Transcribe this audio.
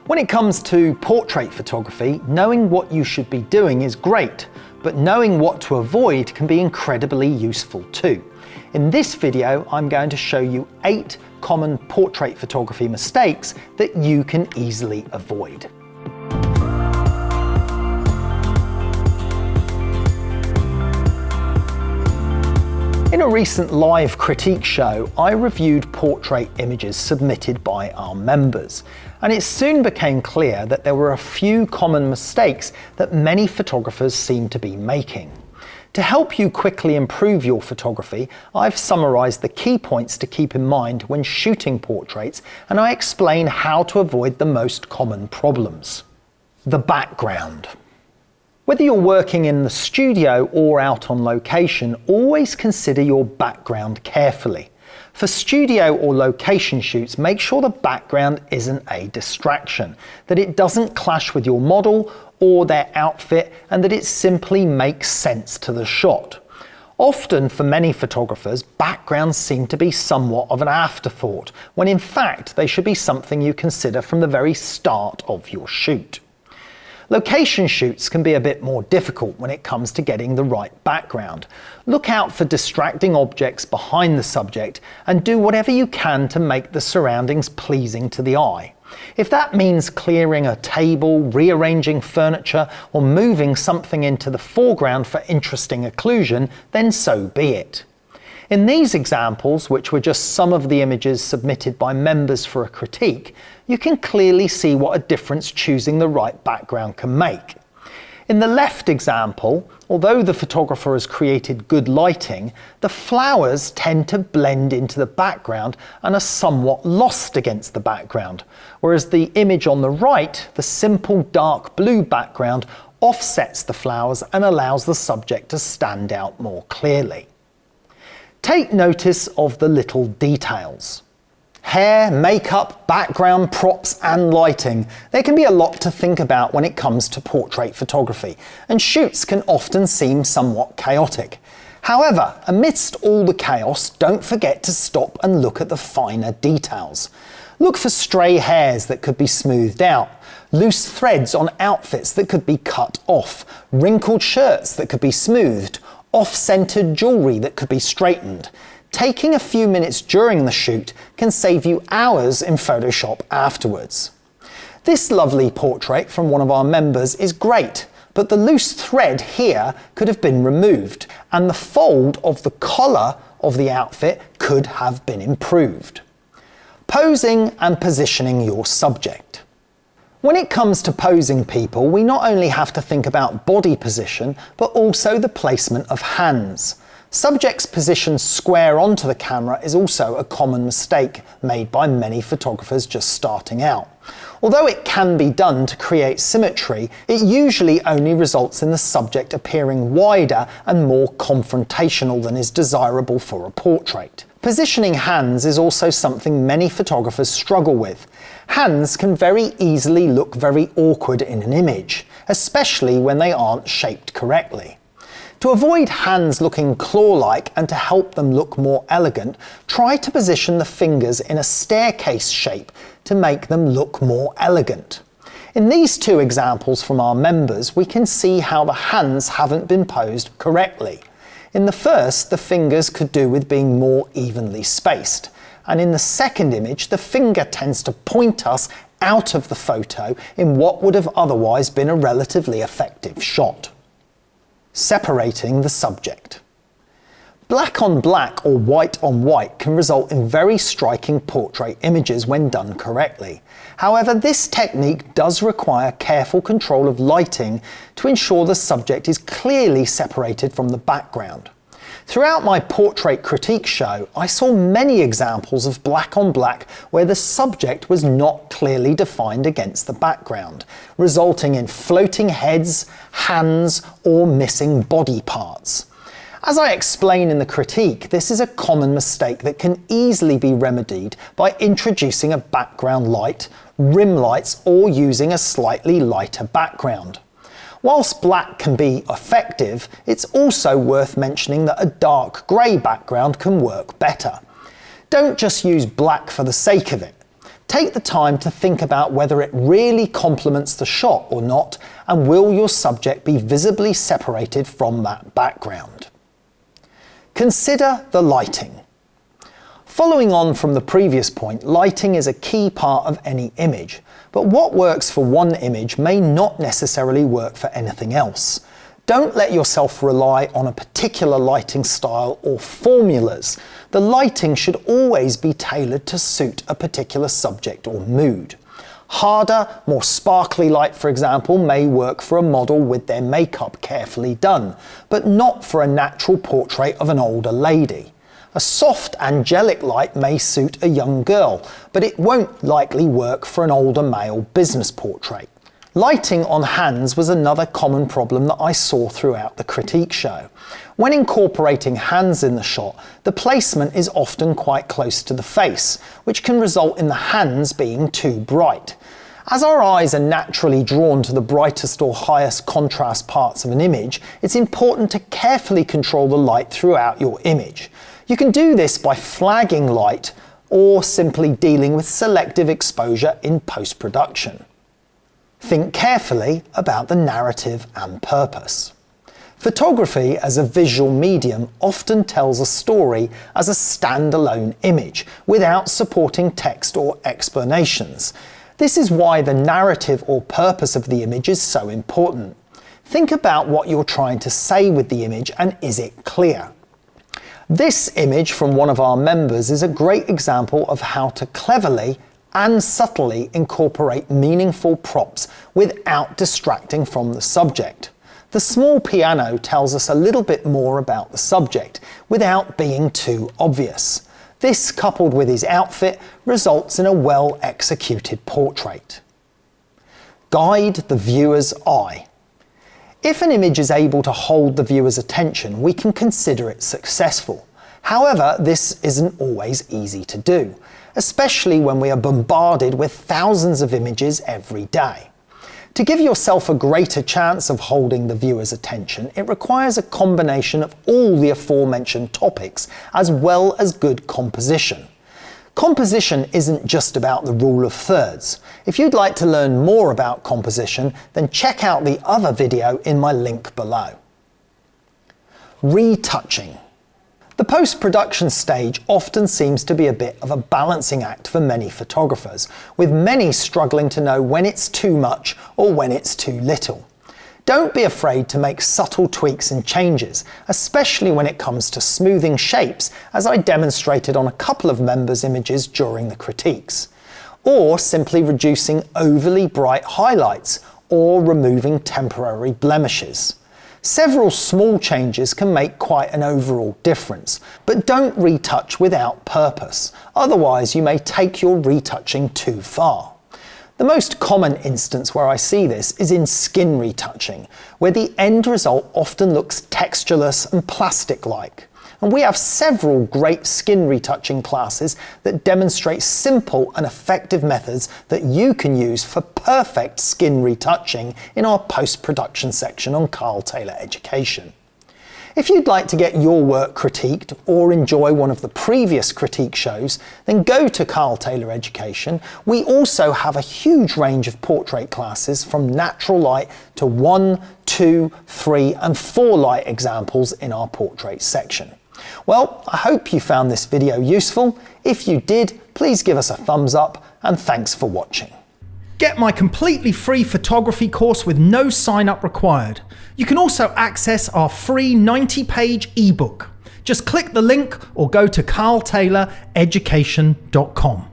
When it comes to portrait photography, knowing what you should be doing is great, but knowing what to avoid can be incredibly useful too. In this video, I'm going to show you 8 common portrait photography mistakes that you can easily avoid. In a recent live critique show, I reviewed portrait images submitted by our members, and it soon became clear that there were a few common mistakes that many photographers seem to be making. To help you quickly improve your photography, I've summarised the key points to keep in mind when shooting portraits, and I explain how to avoid the most common problems. The background. Whether you're working in the studio or out on location, always consider your background carefully. For studio or location shoots, make sure the background isn't a distraction, that it doesn't clash with your model or their outfit, and that it simply makes sense to the shot. Often, for many photographers, backgrounds seem to be somewhat of an afterthought, when in fact they should be something you consider from the very start of your shoot. Location shoots can be a bit more difficult when it comes to getting the right background. Look out for distracting objects behind the subject and do whatever you can to make the surroundings pleasing to the eye. If that means clearing a table, rearranging furniture, or moving something into the foreground for interesting occlusion, then so be it. In these examples, which were just some of the images submitted by members for a critique, you can clearly see what a difference choosing the right background can make. In the left example, although the photographer has created good lighting, the flowers tend to blend into the background and are somewhat lost against the background, whereas the image on the right, the simple dark blue background, offsets the flowers and allows the subject to stand out more clearly. Take notice of the little details. Hair, makeup, background, props and lighting. There can be a lot to think about when it comes to portrait photography, and shoots can often seem somewhat chaotic. However, amidst all the chaos, don't forget to stop and look at the finer details. Look for stray hairs that could be smoothed out, loose threads on outfits that could be cut off, wrinkled shirts that could be smoothed, off-centered jewelry that could be straightened. Taking a few minutes during the shoot can save you hours in Photoshop afterwards. This lovely portrait from one of our members is great, but the loose thread here could have been removed, and the fold of the collar of the outfit could have been improved. Posing and positioning your subject. When it comes to posing people, we not only have to think about body position, but also the placement of hands. Subjects positioned square onto the camera is also a common mistake made by many photographers just starting out. Although it can be done to create symmetry, it usually only results in the subject appearing wider and more confrontational than is desirable for a portrait. Positioning hands is also something many photographers struggle with. Hands can very easily look very awkward in an image, especially when they aren't shaped correctly. To avoid hands looking claw-like and to help them look more elegant, try to position the fingers in a staircase shape to make them look more elegant. In these 2 examples from our members, we can see how the hands haven't been posed correctly. In the first, the fingers could do with being more evenly spaced, and in the second image, the finger tends to point us out of the photo in what would have otherwise been a relatively effective shot. Separating the subject. Black on black or white on white can result in very striking portrait images when done correctly. However, this technique does require careful control of lighting to ensure the subject is clearly separated from the background. Throughout my portrait critique show, I saw many examples of black on black where the subject was not clearly defined against the background, resulting in floating heads, hands, or missing body parts. As I explain in the critique, this is a common mistake that can easily be remedied by introducing a background light, rim lights, or using a slightly lighter background. Whilst black can be effective, it's also worth mentioning that a dark grey background can work better. Don't just use black for the sake of it. Take the time to think about whether it really complements the shot or not, and will your subject be visibly separated from that background. Consider the lighting. Following on from the previous point, lighting is a key part of any image, but what works for one image may not necessarily work for anything else. Don't let yourself rely on a particular lighting style or formulas. The lighting should always be tailored to suit a particular subject or mood. Harder, more sparkly light, for example, may work for a model with their makeup carefully done, but not for a natural portrait of an older lady. A soft, angelic light may suit a young girl, but it won't likely work for an older male business portrait. Lighting on hands was another common problem that I saw throughout the critique show. When incorporating hands in the shot, the placement is often quite close to the face, which can result in the hands being too bright. As our eyes are naturally drawn to the brightest or highest contrast parts of an image, it's important to carefully control the light throughout your image. You can do this by flagging light or simply dealing with selective exposure in post-production. Think carefully about the narrative and purpose. Photography as a visual medium often tells a story as a standalone image without supporting text or explanations. This is why the narrative or purpose of the image is so important. Think about what you're trying to say with the image, and is it clear? This image from one of our members is a great example of how to cleverly and subtly incorporate meaningful props without distracting from the subject. The small piano tells us a little bit more about the subject without being too obvious. This, coupled with his outfit, results in a well-executed portrait. Guide the viewer's eye. If an image is able to hold the viewer's attention, we can consider it successful. However, this isn't always easy to do, especially when we are bombarded with thousands of images every day. To give yourself a greater chance of holding the viewer's attention, it requires a combination of all the aforementioned topics, as well as good composition. Composition isn't just about the rule of thirds. If you'd like to learn more about composition, then check out the other video in my link below. Retouching. The post-production stage often seems to be a bit of a balancing act for many photographers, with many struggling to know when it's too much or when it's too little. Don't be afraid to make subtle tweaks and changes, especially when it comes to smoothing shapes, as I demonstrated on a couple of members' images during the critiques, or simply reducing overly bright highlights or removing temporary blemishes. Several small changes can make quite an overall difference, but don't retouch without purpose, otherwise you may take your retouching too far. The most common instance where I see this is in skin retouching, where the end result often looks textureless and plastic-like. And we have several great skin retouching classes that demonstrate simple and effective methods that you can use for perfect skin retouching in our post-production section on Carl Taylor Education. If you'd like to get your work critiqued or enjoy one of the previous critique shows, then go to Carl Taylor Education. We also have a huge range of portrait classes from natural light to 1, 2, 3 and 4 light examples in our portrait section. Well, I hope you found this video useful. If you did, please give us a thumbs up, and thanks for watching. Get my completely free photography course with no sign-up required. You can also access our free 90-page ebook. Just click the link or go to carltayloreducation.com.